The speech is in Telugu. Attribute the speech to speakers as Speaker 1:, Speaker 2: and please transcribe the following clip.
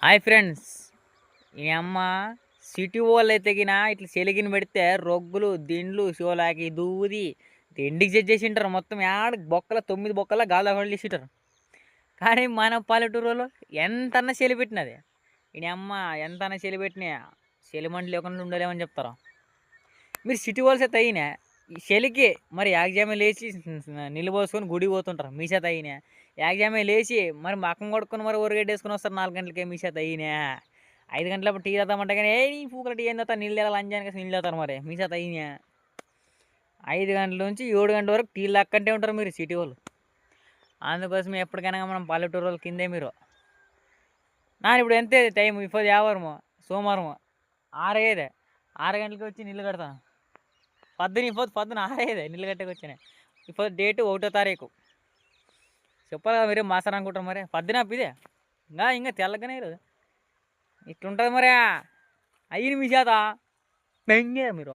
Speaker 1: హాయ్ ఫ్రెండ్స్, ఈ అమ్మ సిటీ వాళ్ళు అయితే గిన ఇట్లా చెలిగిన పెడితే రొగ్గులు దిండ్లు షోలాకి దూది తిండికి చేసి ఉంటారు. మొత్తం యాడ బొక్కల 9 బొక్కల గాలి హోళ్ళు చేసింటారు. కానీ మన పల్లెటూరు వాళ్ళు ఎంతన్నా చెలి పెట్టినది ఈ అమ్మ ఎంతన్నా చెలి పెట్టినా చెలిమండి లేకుండా ఉండలేమని చెప్తారు. మీరు సిటీ వాళ్ళసే తగినా ఈ చలికి మరి యాగ్జామే లేచి నీళ్ళు పోసుకొని గుడి పోతుంటారు. మీ చేత అయినా యాగ్జామే లేచి మరి మకం కొడుకొని మరి ఊరగడ్డ వేసుకొని వస్తారు 4 గంటలకే. మీ చేత అయినా 5 గంటలప్పుడు టీ తాగుతామంటే కానీ ఏ నీ పూకల టీ ఏం తాగుతా నీళ్ళు తాగాలి అంజానికి నీళ్ళు తాగుతారు. మరి మీ చేత అయినా 5 గంటల నుంచి 7 గంటల వరకు టీలు లక్కంటే ఉంటారు మీరు సిటీ వాళ్ళు. అందుకోసం ఎప్పటికైనా మనం పల్లెటూరు వాళ్ళ కిందే మీరు. ఇప్పుడు ఎంతే టైం ఇప్పుడు వ్యాపారము సోమవారము 6 6 గంటలకి వచ్చి నీళ్ళు కడతాను. పొద్దున 6 నీళ్ళు కట్టకి వచ్చినాయి. ఇప్పుడు డేటు 1వ తారీఖు. చెప్పాలి కదా మీరే మాసారు అనుకుంటారు. మరి పొద్దున ఇదే ఇంకా తెల్లగానే లేదు. ఇట్లుంటుంది మరి. అయ్యి మీ చేత పెంగే మీరు.